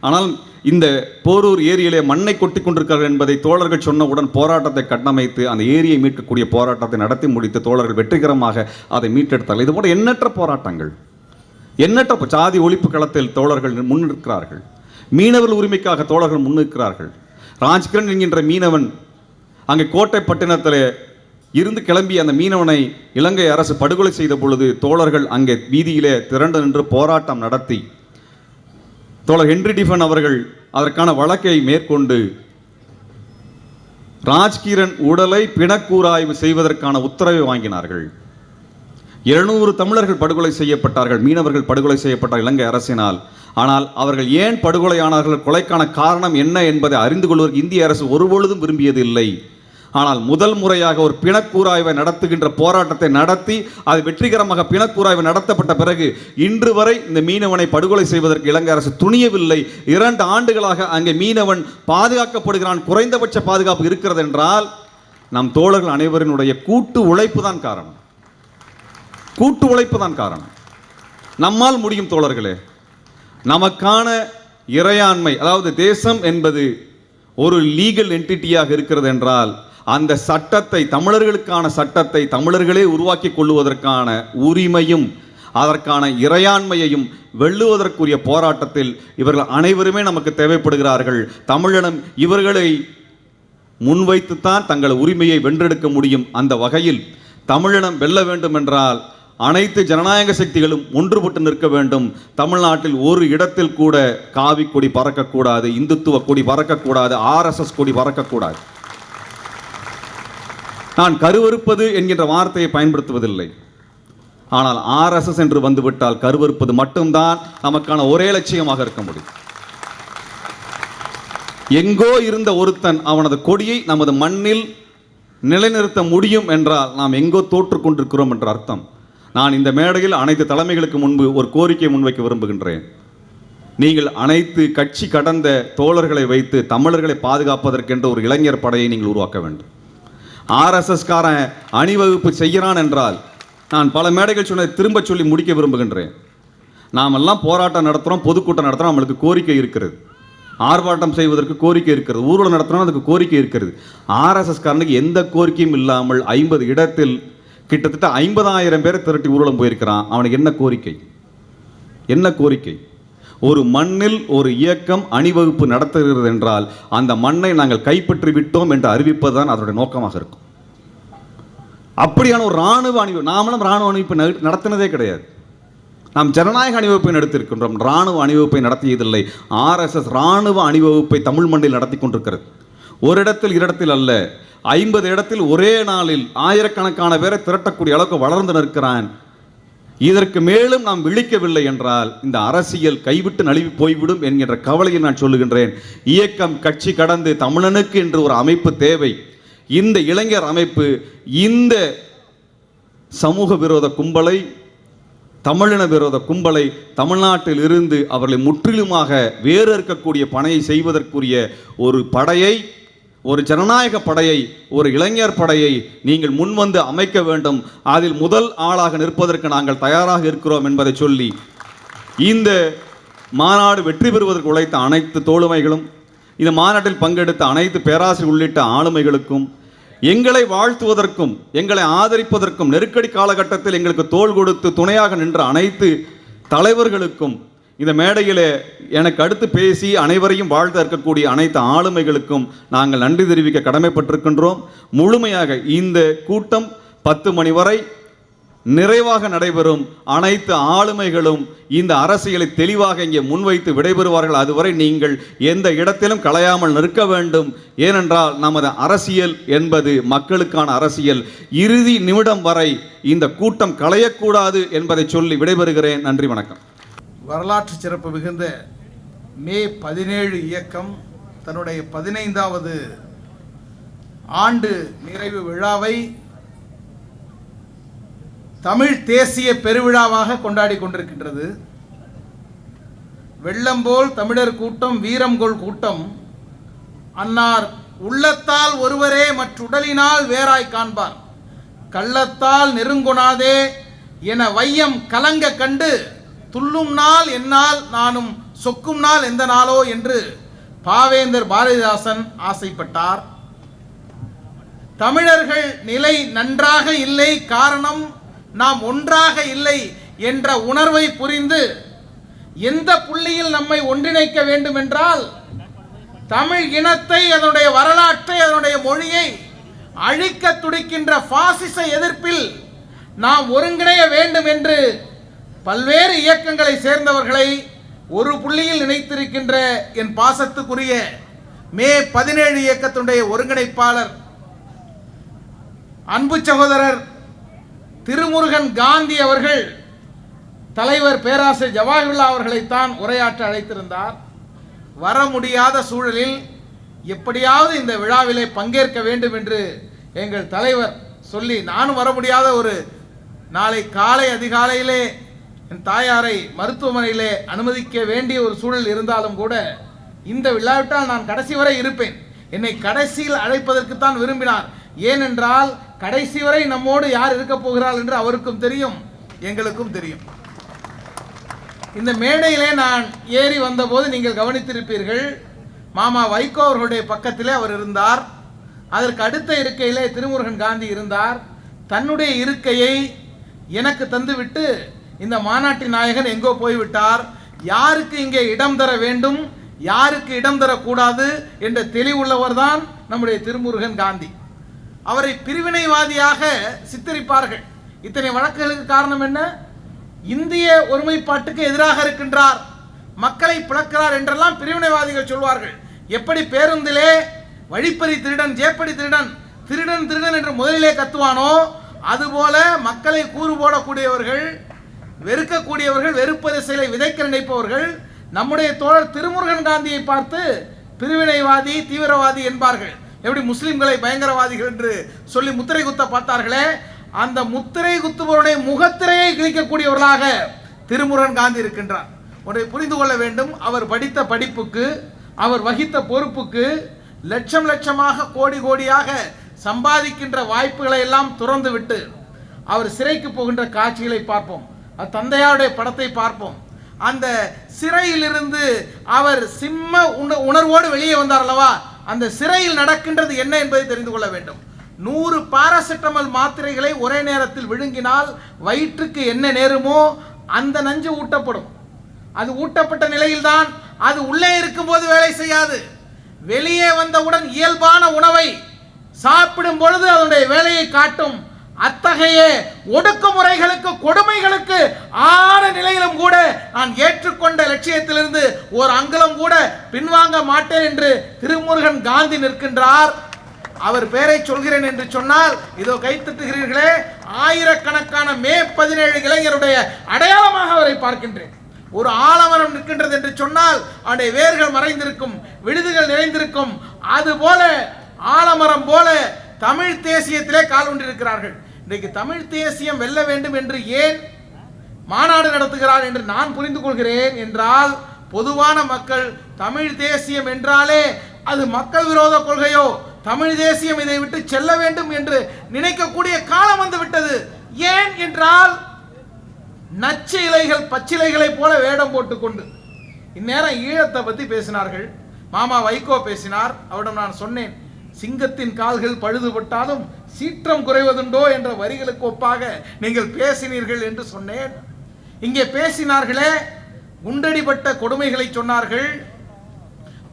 ஆனால் இந்த போரூர் ஏரியிலே மண்ணை கொட்டி கொண்டிருக்கிறார்கள் என்பதை தோழர்கள் சொன்னவுடன் போராட்டத்தை கட்டமைத்து அந்த ஏரியை மீட்கக்கூடிய போராட்டத்தை நடத்தி முடித்து தோழர்கள் வெற்றிகரமாக அதை மீட்டெடுத்தார்கள். இது போன்ற எண்ணற்ற போராட்டங்கள், எண்ணற்ற சாதி ஒழிப்பு களத்தில் தோழர்கள் முன்னிற்கிறார்கள். மீனவர் உரிமைக்காக தோழர்கள் முன்னிற்கிறார்கள். ராஜ்கிரண் என்கின்ற மீனவன் அங்கே கோட்டைப்பட்டினத்தில் இருந்து கிளம்பி அந்த மீனவனை இலங்கை அரசு படுகொலை செய்த பொழுது தோழர்கள் அங்கே வீதியிலே திரண்டு நின்று போராட்டம் நடத்தி தோழர் ஹென்றி டிஃபன் அவர்கள் அதற்கான வழக்கை மேற்கொண்டு ராஜ்கிரண் உடலை பிணக்கூராய்வு செய்வதற்கான உத்தரவை வாங்கினார்கள். 200 தமிழர்கள் படுகொலை செய்யப்பட்டார்கள், மீனவர்கள் படுகொலை செய்யப்பட்டார் இலங்கை அரசினால். ஆனால் அவர்கள் ஏன் படுகொலையானார்கள், கொலைக்கான காரணம் என்ன என்பதை அறிந்து கொள்வதற்கு இந்திய அரசு ஒருபொழுதும் விரும்பியது இல்லை. ஆனால் முதல் முறையாக ஒரு பிணக்கூராய்வை நடத்துகின்ற போராட்டத்தை நடத்தி அது வெற்றிகரமாக பிணக்கூராய்வு நடத்தப்பட்ட பிறகு இன்று வரை இந்த மீனவனை படுகொலை செய்வதற்கு இலங்கை அரசு துணியவில்லை. 2 ஆண்டுகளாக அங்கே மீனவன் பாதுகாக்கப்படுகிறான். குறைந்தபட்ச பாதுகாப்பு இருக்கிறது என்றால் நம் தோழர்கள் அனைவரினுடைய கூட்டு உழைப்பு தான் காரணம். கூட்டு உழைப்பு தான் காரணம். நம்மால் முடியும் தோழர்களே. நமக்கான இறையாண்மை, அதாவது தேசம் என்பது ஒரு லீகல் என்டிட்டியாக இருக்கிறது என்றால் அந்த சட்டத்தை, தமிழர்களுக்கான சட்டத்தை தமிழர்களே உருவாக்கி கொள்வதற்கான உரிமையும் அதற்கான இறையாண்மையையும் வெல்லுவதற்குரிய போராட்டத்தில் இவர்கள் அனைவருமே நமக்கு தேவைப்படுகிறார்கள். தமிழினம் இவர்களை முன்வைத்துத்தான் தங்கள் உரிமையை வென்றெடுக்க முடியும். அந்த வகையில் தமிழினம் வெல்ல வேண்டும் என்றால் அனைத்து ஜனநாயக சக்திகளும் ஒன்றுபட்டு நிற்க வேண்டும். தமிழ்நாட்டில் ஒரு இடத்தில் கூட காவி கொடி பறக்கக்கூடாது, இந்துத்துவ கொடி பறக்கக்கூடாது, RSS கொடி பறக்கக்கூடாது. நான் கருவறுப்பது என்கின்ற வார்த்தையை பயன்படுத்துவதில்லை. ஆனால் RSS என்று வந்துவிட்டால் கருவறுப்பது மட்டும்தான் நமக்கான ஒரே லட்சியமாக இருக்க முடியும். எங்கோ இருந்த ஒருத்தன் அவனது கொடியை நமது மண்ணில் நிலைநிறுத்த முடியும் என்றால் நாம் எங்கோ தோற்று கொண்டிருக்கிறோம் என்ற அர்த்தம். நான் இந்த மேடையில் அனைத்து தலைமைகளுக்கு முன்பு ஒரு கோரிக்கை முன்வைக்க விரும்புகின்றேன். நீங்கள் அனைத்து கட்சி கடந்த தோழர்களை வைத்து தமிழர்களை பாதுகாப்பதற்கென்ற ஒரு இளைஞர் படையை நீங்கள் உருவாக்க வேண்டும். RSS காரன் அணிவகுப்பு செய்கிறான் என்றால், நான் பல மேடைகள் சொன்னதை திரும்ப சொல்லி முடிக்க விரும்புகின்றேன். நாம் எல்லாம் போராட்டம் நடத்துகிறோம், பொதுக்கூட்டம் நடத்துகிறோம், நம்மளுக்கு கோரிக்கை இருக்கிறது. ஆர்ப்பாட்டம் செய்வதற்கு கோரிக்கை இருக்கிறது, ஊர்வலம் நடத்தணும், அதுக்கு கோரிக்கை இருக்கிறது. RSS காரனுக்கு எந்த கோரிக்கையும் இல்லாமல் 50 இடத்தில் கிட்டத்தட்ட 50,000 பேரை திரட்டி ஊர்வலம் போயிருக்கிறான். அவனுக்கு என்ன கோரிக்கை? என்ன கோரிக்கை? ஒரு மண்ணில் ஒரு இயக்கம் அணிவகுப்பு நடத்துகிறது என்றால் அந்த மண்ணை நாங்கள் கைப்பற்றி விட்டோம் என்று அறிவிப்பது தான் அதனுடைய நோக்கமாக இருக்கும். அப்படியான ஒரு இராணுவ அணிவகுப்பு, நாமளும் இராணுவ அணிவகுப்பு நடத்தினதே கிடையாது. நாம் ஜனநாயக அணிவகுப்பை நடத்தியிருக்கின்றோம், இராணுவ அணிவகுப்பை நடத்தியதில்லை. RSS இராணுவ அணிவகுப்பை தமிழ் மண்ணில் நடத்தி கொண்டிருக்கிறது. ஒரு இடத்தில் 2 இடத்தில் அல்ல, 50 இடத்தில் ஒரே நாளில் ஆயிரக்கணக்கான பேரை திரட்டக்கூடிய அளவுக்கு வளர்ந்து நிற்கிறான். இதற்கு மேலும் நாம் விழிக்கவில்லை என்றால் இந்த அரசியல் கைவிட்டு நழுவி போய்விடும் என்கின்ற கவலையில் நான் சொல்லுகின்றேன். இயக்கம் கட்சி கடந்து தமிழனுக்கு என்று ஒரு அமைப்பு தேவை. இந்த இளைஞர் அமைப்பு இந்த சமூக விரோத கும்பலை, தமிழின விரோத கும்பலை தமிழ்நாட்டில் இருந்து அவர்களை முற்றிலுமாக வேறு இருக்கக்கூடிய பணியை செய்வதற்குரிய ஒரு படையை, ஒரு ஜனநாயக படையை, ஒரு இளைஞர் படையை நீங்கள் முன்வந்து அமைக்க வேண்டும். அதில் முதல் ஆளாக நிற்பதற்கு நாங்கள் தயாராக இருக்கிறோம் என்பதை சொல்லி, இந்த மாநாடு வெற்றி பெறுவதற்கு உழைத்த அனைத்து தோழமைகளும், இந்த மாநாட்டில் பங்கெடுத்த அனைத்து பேராசிரியர் உள்ளிட்ட ஆளுமைகளுக்கும், எங்களை வாழ்த்துவதற்கும் எங்களை ஆதரிப்பதற்கும் நெருக்கடி காலகட்டத்தில் எங்களுக்கு தோள் கொடுத்து துணையாக நின்ற அனைத்து தலைவர்களுக்கும், இந்த மேடையில் எனக்கு அடுத்து பேசி அனைவரையும் வாழ்த்த இருக்கக்கூடிய அனைத்து ஆளுமைகளுக்கும் நாங்கள் நன்றி தெரிவிக்க கடமைப்பட்டிருக்கின்றோம். முழுமையாக இந்த கூட்டம் 10 மணி வரை நிறைவாக நடைபெறும். அனைத்து ஆளுமைகளும் இந்த அரசியலை தெளிவாக இங்கே முன்வைத்து விடைபெறுவார்கள். அதுவரை நீங்கள் எந்த இடத்திலும் கலையாமல் நிற்க வேண்டும். ஏனென்றால் நமது அரசியல் என்பது மக்களுக்கான அரசியல். இறுதி நிமிடம் வரை இந்த கூட்டம் கலையக்கூடாது என்பதை சொல்லி விடைபெறுகிறேன். நன்றி, வணக்கம். வரலாற்று சிறப்பு மிகுந்த மே 17 இயக்கம் தன்னுடைய 15வது ஆண்டு நிறைவு விழாவை தமிழ் தேசிய பெருவிழாவாக கொண்டாடி கொண்டிருக்கின்றது. வெள்ளம்போல் தமிழர் கூட்டம், வீரம்கொள் கூட்டம், அன்னார் உள்ளத்தால் ஒருவரே மற்றுடலினால் வேறாய் காண்பார், கள்ளத்தால் நெருங்கொணாதே என வையம் கலங்க கண்டு துள்ளும் நாள் என்னால் நானும் சொக்கும் நாள் எந்த நாளோ என்று பாவேந்தர் பாரதிதாசன் ஆசைப்பட்டார். தமிழர்கள் நிலை நன்றாக இல்லை, காரணம் நாம் ஒன்றாக இல்லை என்ற உணர்வை புரிந்து எந்த புள்ளியில் நம்மை ஒன்றிணைக்க வேண்டும் என்றால் தமிழ் இனத்தை, அதனுடைய வரலாற்றை, அதனுடைய மொழியை அழிக்க துடிக்கின்ற பாசிச எதிர்ப்பில் நாம் ஒருங்கிணைய வேண்டும் என்று பல்வேறு இயக்கங்களை சேர்ந்தவர்களை ஒரு புள்ளியில் நினைத்திருக்கின்ற என் பாசத்துக்குரிய மே 17 இயக்கத்தினுடைய ஒருங்கிணைப்பாளர் அன்பு சகோதரர் திருமுருகன் காந்தி அவர்கள் தலைவர் பேராசிரியர் ஜவாஹிருல்லா அவர்களைத்தான் உரையாற்ற அழைத்திருந்தார். வர முடியாத சூழலில் எப்படியாவது இந்த விழாவிலே பங்கேற்க வேண்டும் என்று எங்கள் தலைவர் சொல்லி, நானும் வர முடியாத ஒரு நாளை காலை அதிகாலையிலே என் தாயாரை மருத்துவமனையிலே அனுமதிக்க வேண்டிய ஒரு சூழல் இருந்தாலும் கூட இந்த விழாவிட்டால் நான் கடைசி வரை இருப்பேன். என்னை கடைசியில் அழைப்பதற்குத்தான் விரும்பினார். ஏனென்றால் கடைசி வரை நம்மோடு யார் இருக்க போகிறாள் என்று அவருக்கும் தெரியும், எங்களுக்கும் தெரியும். இந்த மேடையிலே நான் ஏறி வந்தபோது நீங்கள் கவனித்திருப்பீர்கள், மாமா வைகோ அவர்களுடைய பக்கத்திலே அவர் இருந்தார். அதற்கு அடுத்த இருக்கையிலே திருமுருகன் காந்தி இருந்தார். தன்னுடைய இருக்கையை எனக்கு தந்துவிட்டு இந்த மாநாட்டின் நாயகன் எங்கோ போய்விட்டார், யாருக்கு இங்கே இடம் தர வேண்டும், யாருக்கு இடம் தரக்கூடாது என்ற தெளிவுள்ளவர் தான் நம்முடைய திருமுருகன் காந்தி. அவரை பிரிவினைவாதியாக சித்தரிப்பார்கள். இத்தனை வழக்குகளுக்கு காரணம் என்ன? இந்திய ஒருமைப்பாட்டுக்கு எதிராக இருக்கின்றார், மக்களை பிளக்கிறார் என்றெல்லாம் பிரிவினைவாதிகள் சொல்வார்கள். எப்படி பேருந்திலே வழிப்பறி திருடன், ஜேப்படி திருடன், திருடன் திருடன் என்று முதலிலே கத்துவானோ, அதுபோல மக்களை கூறு போடக்கூடியவர்கள், வெறுக்கக்கூடியவர்கள், வெறுப்பு திசையை விதைக்க நினைப்பவர்கள் நம்முடைய தோழர் திருமுருகன் காந்தியை பார்த்து பிரிவினைவாதி, தீவிரவாதி என்பார்கள். எப்படி முஸ்லிம்களை பயங்கரவாதிகள் என்று சொல்லி முத்திரை குத்த பார்த்தார்களே, அந்த முத்திரை குத்துபவருடைய முகத்திரையை கிழிக்கக்கூடியவர்களாக திருமுருகன் காந்தி இருக்கின்றார். ஒன்றை புரிந்து கொள்ள வேண்டும், அவர் படித்த படிப்புக்கு, அவர் வகித்த பொறுப்புக்கு லட்சம் லட்சமாக, கோடி கோடியாக சம்பாதிக்கின்ற வாய்ப்புகளை எல்லாம் துறந்து விட்டு அவர் சிறைக்கு போகின்ற காட்சிகளை பார்ப்போம். தந்தையாருடைய படத்தை பார்ப்போம். அந்த சிறையிலிருந்து அவர் சிம்ம உணர்வோடு வெளியே வந்தார் அல்லவா, அந்த சிறையில் நடக்கின்றது என்ன என்பதை தெரிந்து கொள்ள வேண்டும். 100 பாராசிட்டமல் மாத்திரைகளை ஒரே நேரத்தில் விழுங்கினால் வயிற்றுக்கு என்ன நேருமோ அந்த நஞ்சு ஊட்டப்படும். அது ஊட்டப்பட்ட நிலையில்தான் அது உள்ளே இருக்கும்போது வேலை செய்யாது. வெளியே வந்தவுடன் இயல்பான உணவை சாப்பிடும் பொழுது அதனுடைய வேலையை காட்டும். அத்தகைய ஒடுக்குமுறைகளுக்கு, கொடுமைகளுக்கு ஆன நிலையிலும் கூட நான் ஏற்றுக்கொண்ட லட்சியத்திலிருந்து ஒரு அங்குலம் கூட பின்வாங்க மாட்டேன் என்று திருமுருகன் காந்தி நிற்கின்றார். அவர் பெயரை சொல்கிறேன் என்று சொன்னால் இதோ கைத்தட்டுகிறீர்களே, ஆயிரக்கணக்கான மே 17 இளைஞருடைய அடையாளமாக அவரை பார்க்கின்றேன். ஒரு ஆலமரம் நிற்கின்றது என்று சொன்னால் அவருடைய வேர்கள் மறைந்திருக்கும், விடுதிகள் நிறைந்திருக்கும். அதுபோல ஆலமரம் போல தமிழ் தேசியத்திலே கால் கொண்டிருக்கிறார்கள். இன்றைக்கு தமிழ் தேசியம் வெல்ல வேண்டும் என்று ஏன் மாநாடு நடத்துகிறார் என்று நான் புரிந்து கொள்கிறேன் என்றால், பொதுவான மக்கள் தமிழ் தேசியம் என்றாலே அது மக்கள் விரோத கொள்கையோ, தமிழ் தேசியம் இதை விட்டு செல்ல வேண்டும் என்று நினைக்கக்கூடிய காலம் வந்து விட்டது. ஏன் என்றால் நச்சு இலைகள் பச்சிலைகளை போல வேடம் போட்டுக்கொண்டு இந்நேரம் ஈழத்தை பற்றி பேசினார்கள். மாமா வைகோ பேசினார். அவரிடம் நான் சொன்னேன், சிங்கத்தின் கால்கள் பழுதுபட்டாலும் சீற்றம் குறைவதுண்டோ என்ற வரிகளுக்கு ஒப்பாக நீங்கள் பேசினீர்கள் என்று சொன்னேன். இங்கே பேசினார்களே, குண்டடிப்பட்ட கொடுமைகளை சொன்னார்கள்,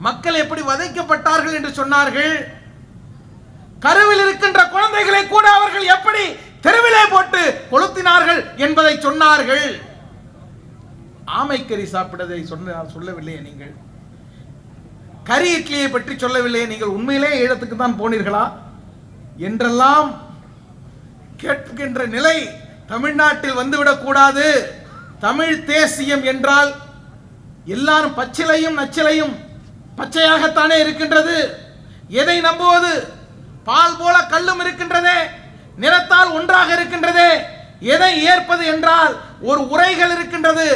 மக்கள் எப்படி வதைக்கப்பட்டார்கள் என்று சொன்னார்கள், கருவில் இருக்கின்ற குழந்தைகளை கூட அவர்கள் எப்படி தெருவிலே போட்டு கொளுத்தினார்கள் என்பதை சொன்னார்கள். ஆமைக்கறி சாப்பிட்டதை சொல்லவில்லையே நீங்கள்? கறி இட்லியை பற்றி சொல்லவில்லையே நீங்கள்? உண்மையிலே ஈழத்துக்கு தான் போனீர்களா என்றெல்லாம் கேட்கின்ற நிலை தமிழ்நாட்டில் வந்துவிடக் கூடாது. தமிழ் தேசியம் என்றால் எல்லாரும் பச்சிலையும் நச்சிலையும் பச்சையாகத்தானே இருக்கின்றது. எதை நம்புவது? பால் போல கல்லும் இருக்கின்றதே, நிறத்தால் ஒன்றாக இருக்கின்றதே. எதை ஏற்பது என்றால் ஒரு உரைகள் இருக்கின்றது.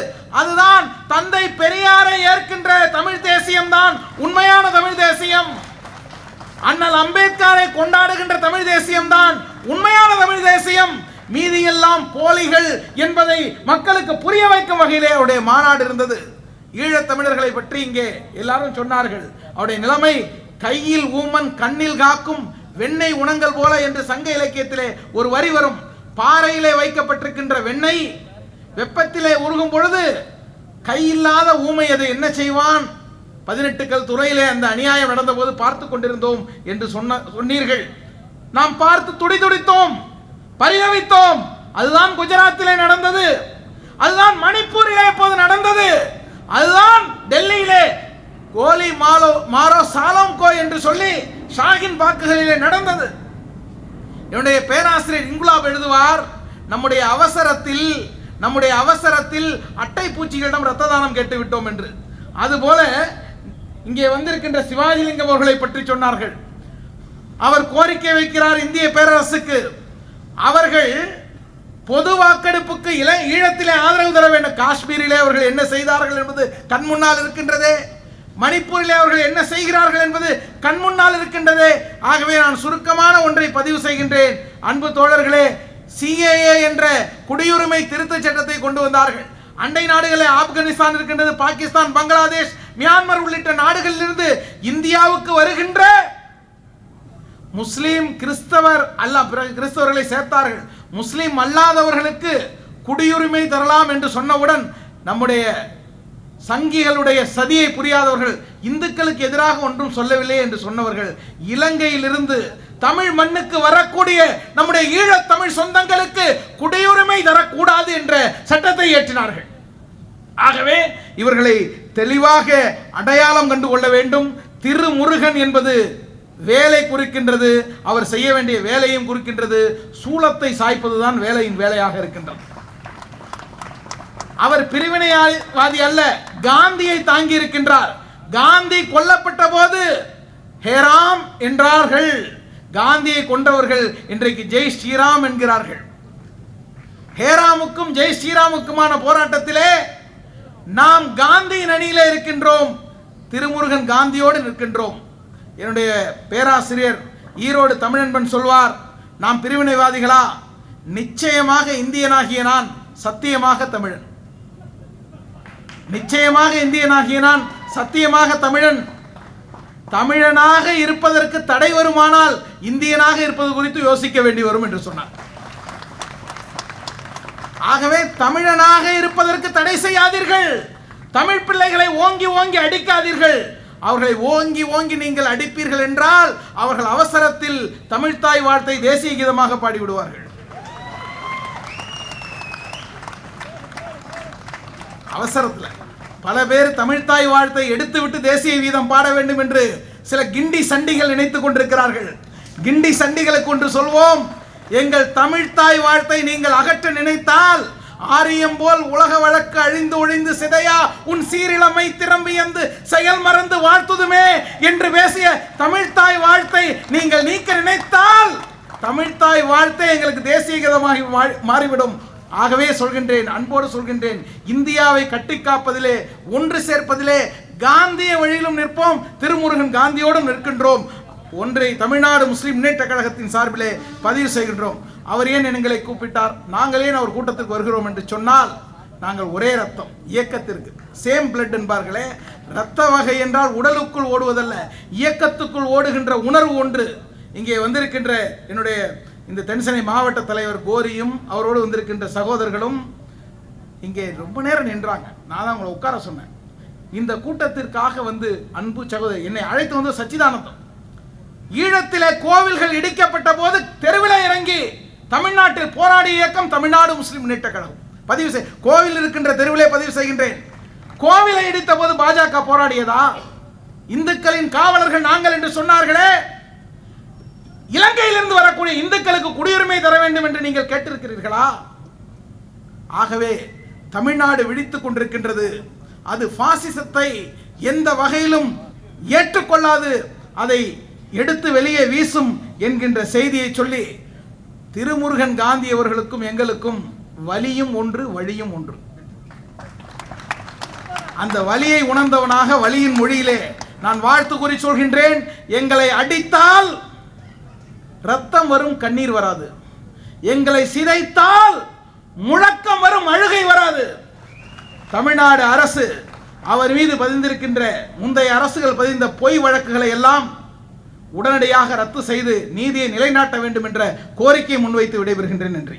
அதுதான் தந்தை பெரியாரை ஏற்கின்ற தமிழ் தேசியம் தான் உண்மையான தமிழ் தேசியம். அண்ணல் அம்பேத்கரை கொண்டாடுகின்ற தமிழ் தேசியம் தான் உண்மையான தமிழ் தேசியம். மீதி எல்லாம் போலிகள் என்பதை மக்களுக்கு புரிய வைக்கும் வகையிலே அவருடைய மாநாடு இருந்தது. ஈழத் தமிழர்களை பற்றி இங்கே எல்லாரும் சொன்னார்கள். அவருடைய நிலைமை கையில் ஊமன் கண்ணில் காக்கும் வெண்ணெய் உணங்கல் போல என்று சங்க இலக்கியத்திலே ஒரு வரி வரும். பாறையிலே வைக்கப்பட்டிருக்கின்ற வெண்ணெய் வெப்பத்திலே உருகும் பொழுது கையில்லாத ஊமை அதை என்ன செய்வான்? 18 கல் துறையிலே அந்த அநியாயம் நடந்த போது பார்த்து கொண்டிருந்தோம் என்று சொன்னீர்கள். நாம் பார்த்து துடிதுடித்தோம், பரிதவித்தோம். அதுதான் குஜராத்திலே நடந்தது, அதுதான் மணிப்பூரிலே இப்போது நடந்தது, அதுதான் டெல்லியிலே கோலி மாரோ சாலம்கோ என்று சொல்லி ஷாகின் பாக்குகளிலே நடந்தது. என்னுடைய பேராசிரியர் இங்குலாப் எழுதுவார், நம்முடைய அவசரத்தில் அட்டை பூச்சிகளிடம் ரத்த தானம் கேட்டு விட்டோம் என்று. அதுபோல இங்கே வந்திருக்கின்ற சிவாஜிலிங்கம் அவர்களை பற்றி சொன்னார்கள். அவர் கோரிக்கை வைக்கிறார் இந்திய பேரரசுக்கு, அவர்கள் பொது வாக்கெடுப்புக்கு ஈழத்திலே ஆதரவு தர வேண்டும். காஷ்மீரிலே அவர்கள் என்ன செய்தார்கள் என்பது கண் முன்னால் இருக்கின்றதே, மணிப்பூரிலே அவர்கள் என்ன செய்கிறார்கள் என்பது கண் முன்னால் இருக்கின்றதே. ஆகவே நான் சுருக்கமான ஒன்றை பதிவு செய்கின்றேன். அன்பு தோழர்களே, CAA என்ற குடியுரிமை திருத்த சட்டத்தை கொண்டு வந்தார்கள். அண்டை நாடுகளே ஆப்கானிஸ்தான் இருக்கின்றது, பாகிஸ்தான், பங்களாதேஷ், மியான்மர் உள்ளிட்ட நாடுகளிலிருந்து இந்தியாவுக்கு வருகின்ற முஸ்லிம் கிறிஸ்தவர்களை சேர்த்தார்கள். முஸ்லிம் அல்லாதவர்களுக்கு குடியுரிமை தரலாம் என்று சொன்னவுடன் நம்முடைய சங்கிகளுடைய சதியை புரியாதவர்கள், இந்துக்களுக்கு எதிராக ஒன்றும் சொல்லவில்லை என்று சொன்னவர்கள், இலங்கையிலிருந்து தமிழ் மண்ணுக்கு வரக்கூடிய நம்முடைய ஈழத் தமிழ் சொந்தங்களுக்கு குடியுரிமை தரக்கூடாது என்ற சட்டத்தை இயற்றினார்கள். ஆகவே இவர்களை தெளிவாக அடையாளம் கண்டு கொள்ள வேண்டும். திருமுருகன் என்பது வேலை குறிக்கின்றது, அவர் செய்ய வேண்டிய வேலையும் குறிக்கின்றது. சூலத்தை சாய்ப்பதுதான் வேலையின் வேலையாக இருக்கின்றது. அவர் பிரிவினைவாதி அல்ல, காந்தியை தாங்கி இருக்கின்றார். காந்தி கொல்லப்பட்ட போது ஹேராம் என்றார்கள். காந்தியை கொண்டவர்கள் இன்றைக்கு ஜெய் ஸ்ரீராம் என்கிறார்கள். ஹேராமுக்கும் ஜெய் ஸ்ரீராமுக்குமான போராட்டத்திலே நாம் காந்தியின் அணியிலே இருக்கின்றோம், திருமுருகன் காந்தியோடு நிற்கின்றோம். என்னுடைய பேராசிரியர் ஈரோடு தமிழன்பன் சொல்வார், நாம் பிரிவினைவாதிகளா? நிச்சயமாக இந்தியனாகிய நான் சத்தியமாக தமிழன். நிச்சயமாக இந்தியனாகிய நான் சத்தியமாக தமிழன். தமிழனாக இருப்பதற்கு தடை வருமானால் இந்தியனாக இருப்பது குறித்து யோசிக்க வேண்டி வரும் என்று சொன்னார். ஆகவே தமிழனாக இருப்பதற்கு தடை செய்யாதீர்கள். தமிழ் பிள்ளைகளை ஓங்கி ஓங்கி அடிக்காதீர்கள். அவர்களை ஓங்கி ஓங்கி நீங்கள் அடிப்பீர்கள் என்றால் அவர்கள் அவசரத்தில் தமிழ்த்தாய் வாழ்த்தை தேசிய கீதமாக பாடிவிடுவார்கள். அவசரத்தில் பல பேர் தமிழ்த்தாய் வாழ்த்தை எடுத்துவிட்டு தேசிய கீதம் பாட வேண்டும் என்று சில கிண்டி சண்டிகள் நினைத்துக் கொண்டிருக்கிறார்கள். கிண்டி சண்டிகளுக்கு ஒன்று சொல்வோம், எங்கள் தமிழ்த்தாய் வாழ்த்தை நீங்கள் அகற்ற நினைத்தால் ஆரியம் போல் உலக வழக்கு அழிந்து ஒழிந்து சிதையா உன் சீரிழமை திரும்பியந்து செயல் மறந்து வாழ்த்துதுமே என்று பேசிய தமிழ்த்தாய் வாழ்த்தை நீங்கள் நீக்க நினைத்தால் தமிழ்த்தாய் வாழ்த்தை எங்களுக்கு தேசிய கீதமாகி மாறிவிடும். ஆகவே சொல்கின்றேன், அன்போடு சொல்கின்றேன், இந்தியாவை கட்டி காப்பதிலே ஒன்று சேர்ப்பதிலே காந்திய வழியிலும் நிற்போம், திருமுருகன் காந்தியோடும் நிற்கின்றோம். ஒன்றை தமிழ்நாடு முஸ்லிம் முன்னேற்ற கழகத்தின் சார்பிலே பதிவு செய்கின்றோம். அவர் ஏன் எங்களை கூப்பிட்டார், நாங்கள் ஏன் அவர் கூட்டத்திற்கு வருகிறோம் என்று சொன்னால், நாங்கள் ஒரே ரத்தம், இயக்கத்திற்கு சேம் பிளட் என்பார்களே, இரத்த வகை என்றால் உடலுக்குள் ஓடுவதல்ல, இயக்கத்துக்குள் ஓடுகின்ற உணர்வு ஒன்று. இங்கே வந்திருக்கின்ற என்னுடைய இந்த தென்சென்னை மாவட்ட தலைவர் கோரியும் அவரோடு வந்திருக்கின்ற சகோதரர்களும் இங்கே ரொம்ப நேரம் நின்றாங்க. நான் தான் உங்களை உட்கார சொன்னேன். இந்த கூட்டத்திற்காக வந்து அன்பு சகோதரர் என்னை அழைத்து வந்து சச்சிதானந்தம், ஈழத்திலே கோவில்கள் இடிக்கப்பட்ட போது தெருவிலே இறங்கி தமிழ்நாட்டில் போராடிய இயக்கம் தமிழ்நாடு முஸ்லிம் முன்னேற்ற கழகம். பதிவு செய், கோவில் இருக்கின்ற தெருவிலே பதிவு செய்கின்றேன். கோவிலை இடித்த போது பாஜக போராடியதா? இந்துக்களின் காவலர்கள் நாங்கள் என்று சொன்னார்களே, இலங்கையிலிருந்து வரக்கூடிய இந்துக்களுக்கு குடியுரிமை தர வேண்டும் என்று நீங்கள் கேட்டிருக்கிறீர்களா? ஆகவே தமிழ்நாடு விழித்துக் கொண்டிருக்கின்றது. அது பாசிசத்தை எந்த வகையிலும் ஏற்றுக்கொள்ளாது, அதை எடுத்து வெளியே வீசும் என்கின்ற செய்தியை சொல்லி, திருமுருகன் காந்தி அவர்களுக்கும் எங்களுக்கும் வலியும் ஒன்று வழியும் ஒன்று. அந்த வலியை உணர்ந்தவனாக வலியின் மொழியிலே நான் வாழ்த்து கூறி சொல்கின்றேன், எங்களை அடித்தால் ரத்தம் வரும், கண்ணீர் வராது. எங்களை சிதைத்தால் முழக்கம் வரும், அழுகை வராது. தமிழ்நாடு அரசு அவர் மீது பதிந்திருக்கின்ற முந்தைய அரசுகள் பதிந்த பொய் வழக்குகளை எல்லாம் உடனடியாக ரத்து செய்து நீதியை நிலைநாட்ட வேண்டும் என்ற கோரிக்கையை முன்வைத்து விடைபெறுகின்றேன். நன்றி.